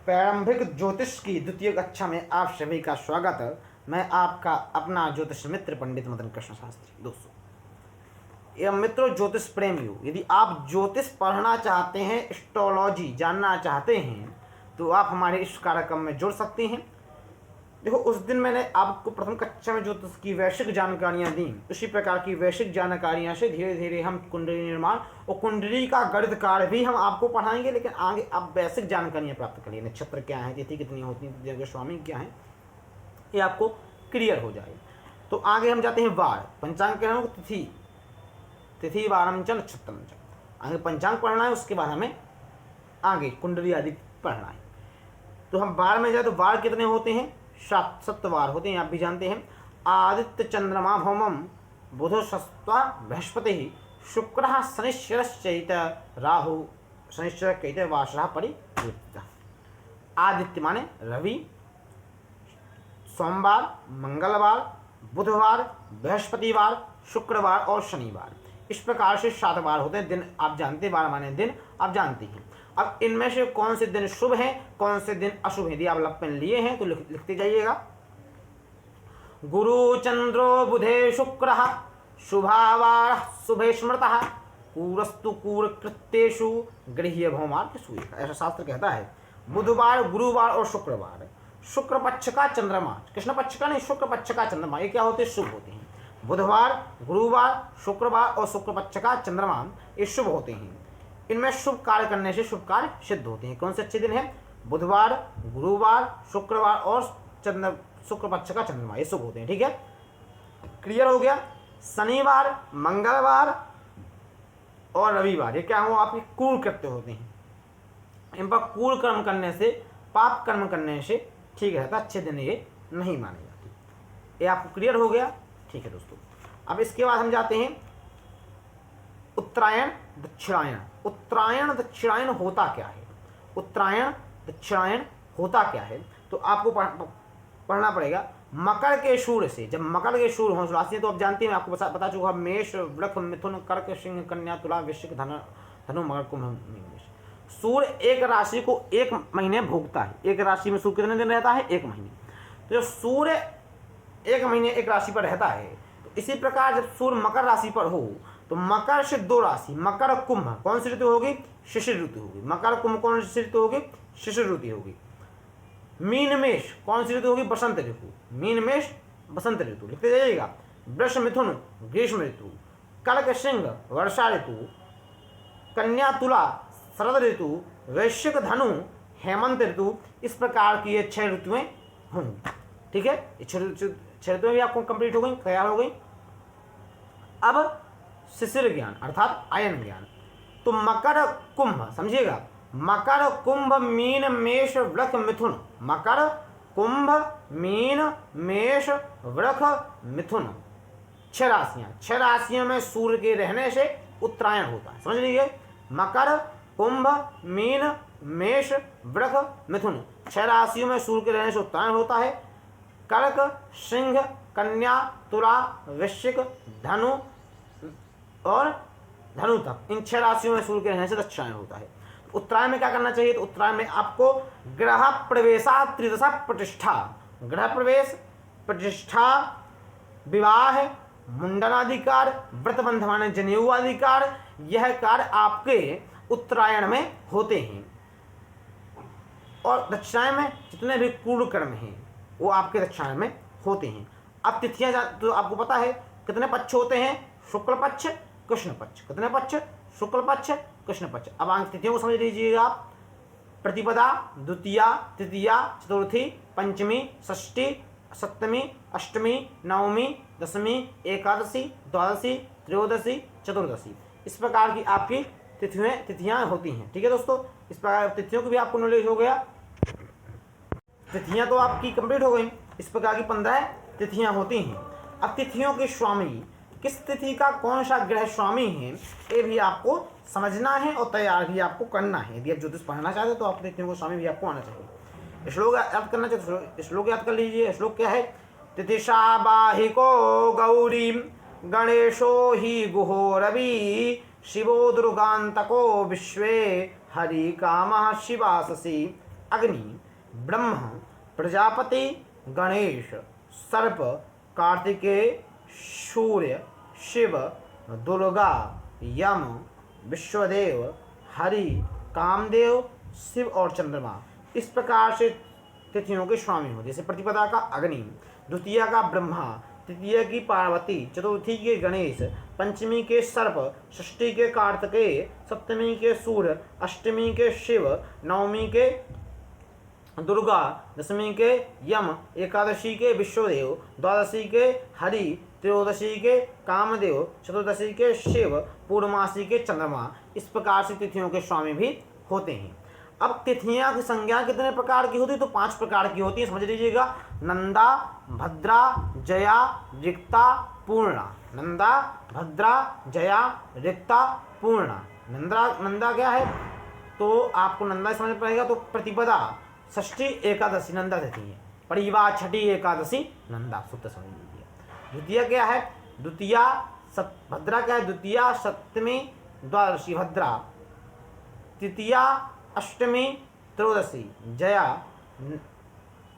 प्रारंभिक ज्योतिष की द्वितीय कक्षा में आप सभी का स्वागत है। मैं आपका अपना ज्योतिष मित्र पंडित मदन कृष्ण शास्त्री। दोस्तों एवं मित्रों, ज्योतिष प्रेमियों, यदि आप ज्योतिष पढ़ना चाहते हैं, एस्ट्रोलॉजी जानना चाहते हैं, तो आप हमारे इस कार्यक्रम में जुड़ सकते हैं। देखो, उस दिन मैंने आपको प्रथम कक्षा में ज्योतिष की वैश्विक जानकारियां दी, उसी प्रकार की वैश्विक जानकारियां से धीरे धीरे हम कुंडली निर्माण और कुंडली का गणित कार्य भी हम आपको पढ़ाएंगे। लेकिन आगे आप वैश्विक जानकारियां प्राप्त करिए, नक्षत्र क्या है, तिथि कितनी होती है, तिथि के स्वामी क्या है, ये आपको क्लियर हो जाए। तो आगे हम जाते हैं वार पंचांग के नाम तिथि वारम च नक्षत्रम च। आगे पंचांग पढ़ना है, उसके बाद हमें आगे कुंडली आदि पढ़ना है। तो हम वार में जाए तो वार कितने होते हैं? 7 वार होते हैं, आप भी जानते हैं। आदित्य चंद्रमा भौमम बुधो सस्वा बृहस्पति शुक्र शनिश्चरश्चैत राहु शनिश्चर कैते वासरा परिवर्तित। आदित्य माने रवि, सोमवार, मंगलवार, बुधवार, बृहस्पतिवार, शुक्रवार और शनिवार। इस प्रकार से 7 वार होते हैं। दिन आप जानते हैं, वार माने दिन आप जानते हैं। अब इनमें से कौन से दिन शुभ हैं, कौन से दिन अशुभ हैं, यदि आप पेन लिए हैं तो लिखते जाइएगा। गुरु चंद्रो बुधे शुक्र शुभावार शुभे स्मृतः कूरस्तु कूर कृत्येषु गृह्य भौमार्क सूर्य। ऐसा शास्त्र कहता है। बुधवार, गुरुवार और शुक्रवार शुक्र पक्ष का चंद्रमा, कृष्ण पक्ष का नहीं, शुक्र पक्ष का चंद्रमा, ये क्या होते हैं? शुभ होते हैं। बुधवार, गुरुवार, शुक्रवार और शुक्र पक्ष का चंद्रमा ये शुभ होते हैं। इनमें शुभ कार्य करने से शुभ कार्य सिद्ध होते हैं। कौन से अच्छे दिन हैं? बुधवार, गुरुवार, शुक्रवार और शुक्र पक्ष का चंद्रमा, ये शुभ होते हैं। ठीक है, क्लियर हो गया। शनिवार, मंगलवार और रविवार ये क्या हो? आपके क्रूर कृत्य होते हैं। इन पर क्रूर कर्म करने से, पाप कर्म करने से ठीक रहता, अच्छे दिन ये नहीं माने जाते। ये आपको क्लियर हो गया? ठीक है दोस्तों, अब इसके बाद हम जाते हैं उत्तरायण दक्षिणायन। उत्तरायण दक्षिणायन होता क्या है? उत्तरायण दक्षिणायन होता क्या है? तो आपको पढ़ना पड़ेगा। मकर के सूर्य से, जब मकर के सूर्य हों राशि, तो आप जानते हैं, मैं आपको बता चुका, मेष, वृष, मिथुन, कर्क, सिंह, कन्या, तुला, वृश्चिक, धनु, मकर, कुंभ, सूर्य एक राशि को एक महीने भोगता है। एक राशि में सूर्य कितने दिन रहता है? 1 महीने। तो जब सूर्य 1 महीने एक राशि पर रहता है, तो इसी प्रकार जब सूर्य मकर राशि पर हो, तो मकर से 2 राशि, मकर कुंभ, कौन सी ऋतु होगी? शिशिर ऋतु होगी। मकर कुंभ कौन सी ऋतु होगी? शिशिर ऋतु होगी। मीन मेष कौन सी ऋतु होगी? बसंत ऋतु। मीन मेष बसंत ऋतु लिखते जाइएगा। वृष मिथुन ग्रीष्म ऋतु, कर्क सिंह वर्षा ऋतु, कन्या तुला शरद ऋतु, वृश्चिक धनु हेमंत ऋतु। इस प्रकार की ये 6 ऋतुएं होंगी। ठीक है, ये 6 ऋतुएं भी आपको कंप्लीट हो गई, तैयार हो गई। अब शिशिर ज्ञान अर्थात आयन ज्ञान। तो मकर कुंभ समझिएगा, मकर कुंभ मीन मेष वृष मिथुन। मकर कुंभ मीन मेष वृष मिथुन 6 राशियां। 6 राशियों में सूर्य के रहने से उत्तरायण होता है, समझ लीजिए। मकर कुंभ मीन मेष वृष मिथुन 6 राशियों में सूर्य के रहने से उत्तरायण होता है। कर्क सिंह कन्या तुला वृश्चिक धनु और धनु तक, इन 6 राशियों में सूर्य के रहने से दक्षिणायन होता है। उत्तरायण में क्या करना चाहिए? तो उत्तरायण में आपको ग्रह प्रवेशा त्रिदशा प्रतिष्ठा, ग्रह प्रवेश, प्रतिष्ठा, विवाह, मुंडनाधिकार, व्रत बंधवाने जनेऊ अधिकार, यह कार्य आपके उत्तरायण में होते हैं। और दक्षिणायन में जितने भी क्रूर कर्म हैं वो आपके दक्षिणायन में होते हैं। अब तिथियां तो आपको पता है कितने पक्ष होते हैं? शुक्ल पक्ष, कृष्ण पक्ष। कितने पक्ष? शुक्ल पक्ष, कृष्ण पक्ष। अब आगे तिथियों को समझ लीजिएगा आप। प्रतिपदा, द्वितीया, तृतीया, चतुर्थी, पंचमी, षष्ठी, सप्तमी, अष्टमी, नवमी, दशमी, एकादशी, द्वादशी, त्रयोदशी, चतुर्दशी। इस प्रकार की आपकी तिथियां होती हैं। ठीक है दोस्तों, इस प्रकार तिथियों की भी आपको नॉलेज हो गया। तिथियां तो आपकी कंप्लीट हो गई। इस प्रकार की 15 तिथियां होती हैं। अब तिथियों के स्वामी, किस तिथि का कौन सा ग्रह स्वामी है, ये भी आपको समझना है और तैयार भी आपको करना है। यदि आप ज्योतिष पढ़ना चाहते हैं तो आप तिथियों को स्वामी भी आपको आना चाहिए। श्लोक याद करना चाहिए, श्लोक याद कर लीजिए। श्लोक क्या है? तिथिषा बाहिको गौरी गणेशो ही गुहो रवि शिवो दुर्गान्तको विश्वे हरि कामः शिवाससि अग्नि, ब्रह्म, प्रजापति, गणेश, सर्प, कार्तिकेय, सूर्य, शिव, दुर्गा, यम, विश्वदेव, हरि, कामदेव, शिव और चंद्रमा। इस प्रकार से तिथियों के स्वामी हो। जैसे प्रतिपदा का अग्नि, द्वितीया का ब्रह्मा, तृतीय की पार्वती, चतुर्थी के गणेश, पंचमी के सर्प, षष्ठी के कार्तिकेय, सप्तमी के सूर्य, अष्टमी के शिव, नवमी के दुर्गा, दशमी के यम, एकादशी के विश्वदेव, द्वादशी के हरि, त्रयोदशी के कामदेव, चतुर्दशी के शिव, पूर्णमासी के चंद्रमा। इस प्रकार से तिथियों के स्वामी भी होते हैं। अब तिथियां की संज्ञा कितने प्रकार की होती है? तो 5 प्रकार की होती है, समझ लीजिएगा। नंदा, भद्रा, जया, रिक्ता, पूर्णा। नंदा, भद्रा, जया, रिक्ता, पूर्णा। नंदा क्या है? तो आपको नंदा समझ पड़ेगा। तो प्रतिपदा, षष्ठी, एकादशी नंदा तिथि है। परिवार, छठी एकादशी नंदा, सूत्र समझ लीजिए। द्वितीय क्या है? द्वितीया, भद्रा क्या है? द्वितीया, सप्तमी, द्वादशी भद्रा, तृतीया, अष्टमी, त्रयोदशी जया,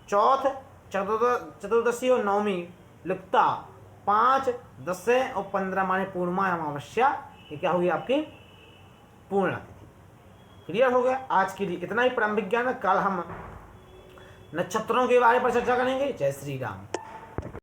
चौथ, चतुर्दशी और नवमी लिप्ता, 5, 10 और 15 माने पूर्णिमा अमावस्या। ये क्या होगी? आपकी पूर्णा तिथि। क्लियर हो गया? आज के लिए इतना ही परम विज्ञान है। कल हम नक्षत्रों के बारे पर चर्चा करेंगे। जय श्री राम।